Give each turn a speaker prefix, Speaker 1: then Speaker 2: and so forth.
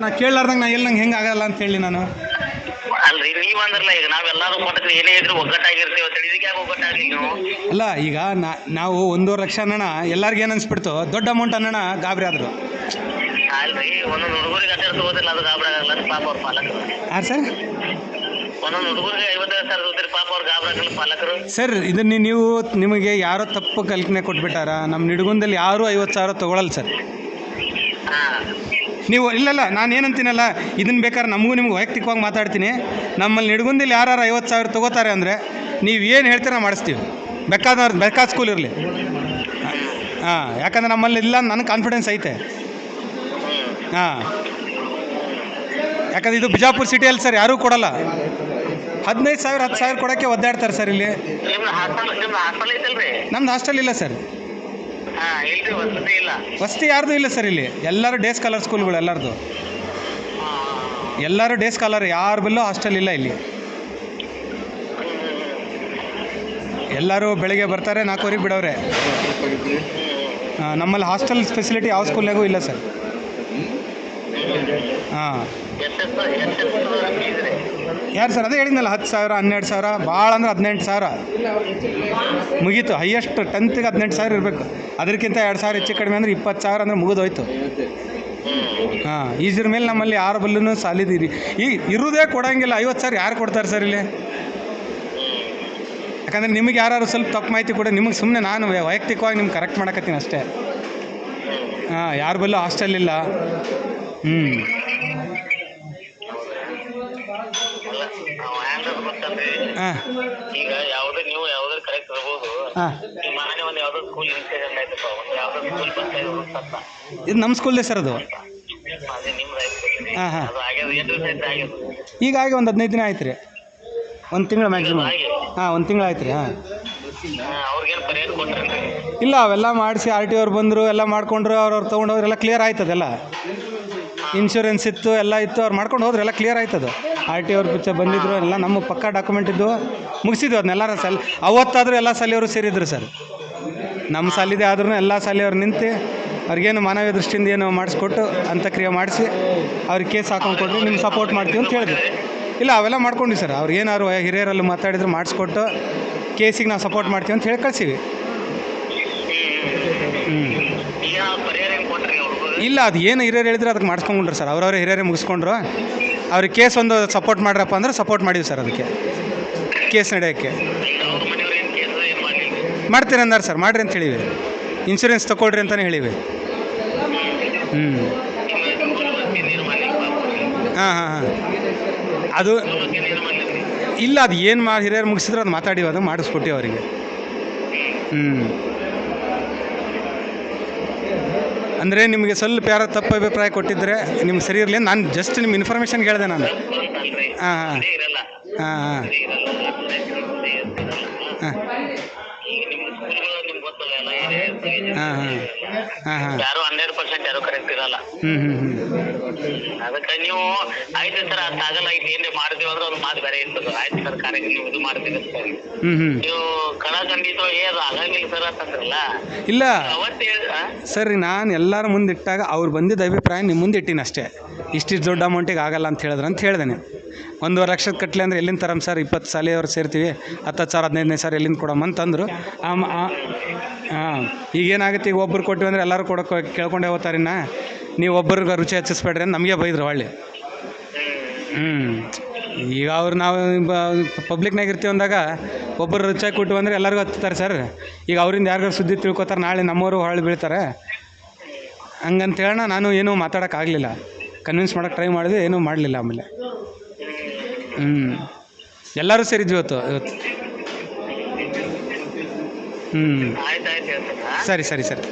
Speaker 1: ನಾ ಕೇಳಲಾರ್ದಂಗೆ ನಾ ಎಲ್ಲಿ ನಂಗೆ ಹೆಂಗೆ ಆಗಲ್ಲ ಅಂತ ಹೇಳಿ ನಾನು
Speaker 2: ಅಲ್ರಿ ನೀವ್ ಅಂದ್ರಲ್ಲ ಈಗ ನಾವೆಲ್ಲಾರು ಕೊಟ್ಟರೆ ಏನೇ ಇದ್ರು ಒಗ್ಗಟ್ಟಾಗಿರ್ತೀವಿ ಅಂತ ಹೇಳಿ ಇದಕ್ಕೆ ಯಾಕೆ ಒಗ್ಗಟ್ಟಾಗ್ಲಿ ನೀವು?
Speaker 1: ಅಲ್ಲ ಈಗ ನಾವು 1.5 ಲಕ್ಷ ಅನ್ನೋಣ ಎಲ್ಲರಿಗೂ ಏನು ಅನ್ಸ್ಬಿಡ್ತು, ದೊಡ್ಡ ಅಮೌಂಟ್ ಅನ್ನೋಣ ಗಾಬರಿ ಆದರು.
Speaker 2: ಅಲ್ರಿ ಒಂದೊಂದು ಹುಡುಗರಿಗೆ ಅದೇ ತಗೋದಿಲ್ಲ, ಅದು ಗಾಬರಿ ಆಗಲ್ಲ ಪಾಪ ಅವ್ರ ಪಾಲಕರು.
Speaker 1: ಹಾಂ ಸರ್,
Speaker 2: ಒಂದೊಂದು ಹುಡುಗರಿಗೆ 50,000 ತಗೋತಾರೆ ಪಾಪ ಅವ್ರ ಗಾಬರಿ ಆಗಲ್ಲ ಪಾಲಕರು.
Speaker 1: ಸರ್ ಇದನ್ನ ನೀವು ನಿಮಗೆ ಯಾರೋ ತಪ್ಪು ಕಲ್ಪನೆ ಕೊಟ್ಬಿಟ್ಟಾರ. ನಮ್ಮ ನಿಡಗುಂದಲ್ಲಿ ಯಾರೂ 50,000 ತೊಗೊಳಲ್ಲ ಸರ್.
Speaker 2: ಹಾ
Speaker 1: ನೀವು ಇಲ್ಲ ನಾನು ಏನಂತೀನಲ್ಲ, ಇದನ್ನು ಬೇಕಾದ್ರೆ ನಮಗೂ ನಿಮ್ಗೆ ವೈಯಕ್ತಿಕವಾಗಿ ಮಾತಾಡ್ತೀನಿ. ನಮ್ಮಲ್ಲಿ ನಿಡಗುಂದಲ್ಲಿ ಯಾರು 50,000 ತೊಗೋತಾರೆ ಅಂದರೆ ನೀವು ಏನು ಹೇಳ್ತೀರ ಮಾಡಿಸ್ತೀವಿ, ಬೇಕಾದ ಸ್ಕೂಲ್ ಇರಲಿ. ಹಾಂ, ಯಾಕಂದ್ರೆ ನಮ್ಮಲ್ಲಿ ಇಲ್ಲ ನನಗೆ ಕಾನ್ಫಿಡೆನ್ಸ್ ಐತೆ. ಹಾಂ, ಯಾಕಂದ್ರೆ ಇದು ಬಿಜಾಪುರ ಸಿಟಿಯಲ್ಲಿ ಸರ್ ಯಾರೂ ಕೊಡಲ್ಲ. 15,000 10,000 ಕೊಡೋಕ್ಕೆ ಒದ್ದಾಡ್ತಾರೆ ಸರ್ ಇಲ್ಲಿ.
Speaker 2: ನಿಮ್ದು ಹಾಸ್ಟೆಲ್ ಐತಲ್ರಿ?
Speaker 1: ನಮ್ದು ಹಾಸ್ಟೆಲ್ ಇಲ್ಲ ಸರ್.
Speaker 2: ಹಾ ಇಲ್ರಿ, ವಸತಿ ಇಲ್ಲ.
Speaker 1: ವಸತಿ ಯಾರ್ದು ಇಲ್ಲ ಸರ್ ಇಲ್ಲಿ. ಎಲ್ಲರೂ ಡೇ ಸ್ಕಾಲರ್ ಸ್ಕೂಲ್ಗಳು ಎಲ್ಲರದು. ಎಲ್ಲರೂ ಡೇ ಸ್ಕಾಲರ್, ಯಾರ ಬಲ್ಲೂ ಹಾಸ್ಟೆಲ್ ಇಲ್ಲ ಇಲ್ಲಿ. ಎಲ್ಲರೂ ಬೆಳಗ್ಗೆ ಬರ್ತಾರೆ, 4:00 ಬಿಡೋರೆ. ನಮ್ಮಲ್ಲಿ ಹಾಸ್ಟೆಲ್ ಫೆಸಿಲಿಟಿ ಯಾವ ಸ್ಕೂಲ್ನಾಗೂ ಇಲ್ಲ ಸರ್. ಹಾಂ, ಯಾರು ಸರ್? ಅದೇ ಹೇಳಿದ್ನಲ್ಲ, 10,000 12,000, ಭಾಳ ಅಂದ್ರೆ 18,000 ಮುಗೀತು. ಹೈಯೆಸ್ಟ್ 10th 18,000 ಇರಬೇಕು. ಅದಕ್ಕಿಂತ 2,000 ಹೆಚ್ಚು ಕಡಿಮೆ ಅಂದರೆ 20,000 ಅಂದರೆ ಮುಗಿದೋಯ್ತು. ಹಾಂ, ಇದ್ರ ಮೇಲೆ ನಮ್ಮಲ್ಲಿ ಯಾರ ಬಲ್ಲೂ ಸಾಲಿದಿರಿ ಈ ಇರೋದೇ ಕೊಡೋಂಗಿಲ್ಲ. 50,000 ಯಾರು ಕೊಡ್ತಾರೆ ಸರ್ ಇಲ್ಲಿ? ಯಾಕಂದರೆ ನಿಮಗೆ ಯಾರು ಸ್ವಲ್ಪ ತಪ್ಪು ಮಾಹಿತಿ ಕೊಡಿ. ನಿಮಗೆ ಸುಮ್ಮನೆ ನಾನು ವೈಯಕ್ತಿಕವಾಗಿ ನಿಮ್ಗೆ ಕರೆಕ್ಟ್ ಮಾಡಕತ್ತೀನಿ ಅಷ್ಟೇ. ಹಾಂ, ಯಾರ ಬಲ್ಲೂ ಹಾಸ್ಟೆಲ್ ಇಲ್ಲ. ಹಾಂ,
Speaker 2: ಈಗ ಯಾವುದೇ ನೀವು ಯಾವುದೇ ಕರೆಕ್ಟ್ ಇರ್ಬೋದು.
Speaker 1: ಹಾಂ,
Speaker 2: ಮನೆ ಒಂದು ಯಾವುದೋ ಸ್ಕೂಲ್ ಇನ್ಸಿಡೆಂಟ್ ಆಯ್ತಪ್ಪ, ಒಂದು ಯಾವುದೋ ಸ್ಕೂಲ್ ಬರ್ತಾ
Speaker 1: ಇದು ನಮ್ಮ ಸ್ಕೂಲ್ದೇ ಸರ್ ಅದು.
Speaker 2: ಅದೇ ನಿಮ್ದು ಆಯ್ತು.
Speaker 1: ಹಾಂ ಹಾಂ,
Speaker 2: ಅದು ಆಗ್ಯದ, ಎಷ್ಟು ದಿವಸ ಆಯ್ತು ಆಗ್ಯದ?
Speaker 1: ಹೀಗಾಗಿ ಒಂದು 15 ದಿನ ಆಯ್ತು ರೀ. 1 ತಿಂಗಳು ಮ್ಯಾಕ್ಸಿಮಮ್. ಹಾಂ, 1 ತಿಂಗಳು ಆಯ್ತು ರೀ. ಹಾಂ,
Speaker 2: ಅವ್ರಿಗೇನು ಪರಿಹಾರ ಕೊಟ್ರೇನ್ರಿ?
Speaker 1: ಇಲ್ಲ, ಅವೆಲ್ಲ ಮಾಡಿಸಿ RTO ಅವ್ರು ಬಂದರು, ಎಲ್ಲ ಮಾಡ್ಕೊಂಡ್ರು. ಅವ್ರವ್ರು ತೊಗೊಂಡೋದ್ರು, ಎಲ್ಲ ಕ್ಲಿಯರ್ ಆಯ್ತದೆಲ್ಲ. ಇನ್ಶೂರೆನ್ಸ್ ಇತ್ತು, ಎಲ್ಲ ಇತ್ತು, ಅವ್ರು ಮಾಡ್ಕೊಂಡು ಹೋದ್ರು, ಎಲ್ಲ ಕ್ಲಿಯರ್ ಆಯ್ತದು. RTO ಅವ್ರ ಪಿಚ್ಚ ಬಂದಿದ್ರು, ಎಲ್ಲ ನಮ್ಮ ಪಕ್ಕ ಡಾಕ್ಯುಮೆಂಟ್ ಇದ್ದು ಮುಗಿಸಿದ್ವು ಅದನ್ನೆಲ್ಲರ ಸಾಲ. ಅವತ್ತಾದರೂ ಎಲ್ಲ ಸಾಲಿಯವರು ಸೇರಿದ್ರು ಸರ್. ನಮ್ಮ ಸಾಲಿದೆ ಆದ್ರೂ ಎಲ್ಲ ಸಾಲಿಯವ್ರು ನಿಂತು ಅವ್ರಿಗೇನು ಮಾನವೀಯ ದೃಷ್ಟಿಯಿಂದ ಏನು ಮಾಡಿಸ್ಕೊಟ್ಟು ಅಂತ್ಯಕ್ರಿಯೆ ಮಾಡಿಸಿ ಅವ್ರಿಗೆ ಕೇಸ್ ಹಾಕೊಂಡು ಕೊಡ್ರಿ, ನಿಮ್ಗೆ ಸಪೋರ್ಟ್ ಮಾಡ್ತೀವಿ ಅಂತ ಹೇಳಿದ್ರು. ಇಲ್ಲ, ಅವೆಲ್ಲ ಮಾಡ್ಕೊಂಡ್ವಿ ಸರ್. ಅವ್ರು ಏನಾದ್ರು ಹಿರಿಯರಲ್ಲಿ ಮಾತಾಡಿದ್ರು ಮಾಡಿಸ್ಕೊಟ್ಟು ಕೇಸಿಗೆ ನಾವು ಸಪೋರ್ಟ್ ಮಾಡ್ತೀವಿ ಅಂತ ಹೇಳಿ ಕಳಿಸಿವಿ. ಇಲ್ಲ, ಅದು ಏನು ಹಿರಿಯರು ಹೇಳಿದ್ರೆ ಅದಕ್ಕೆ ಮಾಡಿಸ್ಕೊಂಡ್ರು ಸರ್. ಅವ್ರವ್ರೆ ಹಿರಿಯರೇ ಮುಗಿಸ್ಕೊಂಡ್ರು. ಅವ್ರಿಗೆ ಕೇಸ್ ಒಂದು ಸಪೋರ್ಟ್ ಮಾಡ್ರಪ್ಪ ಅಂದ್ರೆ ಸಪೋರ್ಟ್ ಮಾಡಿದ್ವಿ ಸರ್. ಅದಕ್ಕೆ ಕೇಸ್ ನಡೆಯೋಕ್ಕೆ ಮಾಡ್ತೀರಿ ಅಂದಾರೆ ಸರ್. ಮಾಡಿರಿ ಅಂತ ಹೇಳಿವಿ. ಇನ್ಶೂರೆನ್ಸ್ ತೊಗೊಳ್ರಿ ಅಂತಲೇ ಹೇಳಿವಿ. ಹಾಂ ಹಾಂ ಹಾಂ, ಅದು ಇಲ್ಲ, ಅದು ಏನು ಹಿರಿಯರು ಮುಗಿಸಿದ್ರೆ ಅದು ಮಾತಾಡಿವಿ, ಅದು ಮಾಡಿಸ್ಕೊಟ್ಟಿವಿ ಅವರಿಗೆ. ಅಂದರೆ ನಿಮಗೆ ಸ್ವಲ್ಪ ಯಾರೋ ತಪ್ಪು ಅಭಿಪ್ರಾಯ ಕೊಟ್ಟಿದ್ದರೆ ನಿಮ್ಗೆ ಸರಿ ಇರಲಿ. ನಾನು ಜಸ್ಟ್ ನಿಮ್ಮ ಇನ್ಫಾರ್ಮೇಷನ್ ಹೇಳಿದೆ ನಾನು. ಹಾಂ ಹಾಂ ಹಾಂ ಹಾಂ ಹಾಂ ಹಾಂ ಹಾಂ ಹಾಂ,
Speaker 2: ಯಾರು 100% ಯಾರು ಕರೆಕ್ಟ್ ಇರಲ್ಲ. ಅದಕ್ಕೆ ನೀವು ಆಯ್ತು ಸರ್, ಅದು ಆಗಲ್ಲ, ಆಯ್ತು ಏನ್ರಿ ಮಾಡ್ತೀವಿ ಅಂದ್ರೆ ಒಂದು ಮಾತು ಬೇರೆ ಇರ್ತದೆ. ಆಯ್ತು ಸರ್, ಕಾರ್ಯಕ್ಕೆ ನೀವು ಇದು ಮಾಡ್ತೀವಿ ಸರ್. ನೀವು ಖಂಡಿತವಾಗಿ ಅದು ಆಗಂಗಿಲ್ಲ ಸರ್ ಅಂತಂದ್ರಲ್ಲ.
Speaker 1: ಇಲ್ಲ
Speaker 2: ಅವತ್ತೇ
Speaker 1: ಸರ್, ನಾನು ಎಲ್ಲರ ಮುಂದೆ ಇಟ್ಟಾಗ ಅವ್ರು ಬಂದಿದ್ದ ಅಭಿಪ್ರಾಯ ನಿಮ್ಮ ಮುಂದೆ ಇಟ್ಟಿನಿ ಅಷ್ಟೇ. ಇಷ್ಟಿಷ್ಟು ದೊಡ್ಡ ಅಮೌಂಟಿಗೆ ಆಗಲ್ಲ ಅಂತ ಹೇಳಿದ್ರೆ ಅಂತ ಹೇಳ್ದೇನೆ. 1.5 ಲಕ್ಷದ ಕಟ್ಲಿ ಅಂದರೆ ಎಲ್ಲಿಂದ ತರಮ್ಮ ಸರ್? 20 ಸಾಲಿಯವ್ರು ಸೇರ್ತೀವಿ, 10,000 15,000 ಎಲ್ಲಿಂದ ಕೊಡಮ್ಮ ಅಂತಂದರು. ಹಾಂ, ಈಗೇನಾಗುತ್ತೆ, ಈಗ ಒಬ್ರು ಕೊಟ್ಟಿವಿ ಅಂದರೆ ಎಲ್ಲರೂ ಕೊಡೋಕೆ ಕೇಳ್ಕೊಂಡೇ ಹೋಗ್ತಾರಿನ್ನ. ನೀವು ಒಬ್ಬರಿಗೆ ರುಚಿ ಹೆಚ್ಚಿಸ್ಬೇಡ್ರಿ ಅಂತ ನಮಗೆ ಬೈದ್ರು ಒಳ್ಳೆ. ಈಗ ನಾವು ಪಬ್ಲಿಕ್ನಾಗ ಇರ್ತೀವಿ ಅಂದಾಗ ಒಬ್ಬರು ರುಚಿ ಕೊಟ್ಟು ಅಂದರೆ ಎಲ್ಲರಿಗೂ ಹತ್ತಾರೆ ಸರ್. ಈಗ ಅವರಿಂದ ಯಾರಿಗಾರು ಸುದ್ದಿ ತಿಳ್ಕೊತಾರೆ, ನಾಳೆ ನಮ್ಮವರು ಹೊಳ್ಳಿ ಬೀಳ್ತಾರೆ. ಹಂಗಂತ ಹೇಳೋಣ, ನಾನು ಏನೂ ಮಾತಾಡೋಕ್ಕಾಗಲಿಲ್ಲ. ಕನ್ವಿನ್ಸ್ ಮಾಡೋಕ್ಕೆ ಟ್ರೈ ಮಾಡಿದ್ವಿ, ಏನೂ ಮಾಡಲಿಲ್ಲ. ಆಮೇಲೆ ಎಲ್ಲರೂ ಸೇರಿದ್ವಿ ಇವತ್ತು. ಸರಿ ಸರಿ ಸರಿ.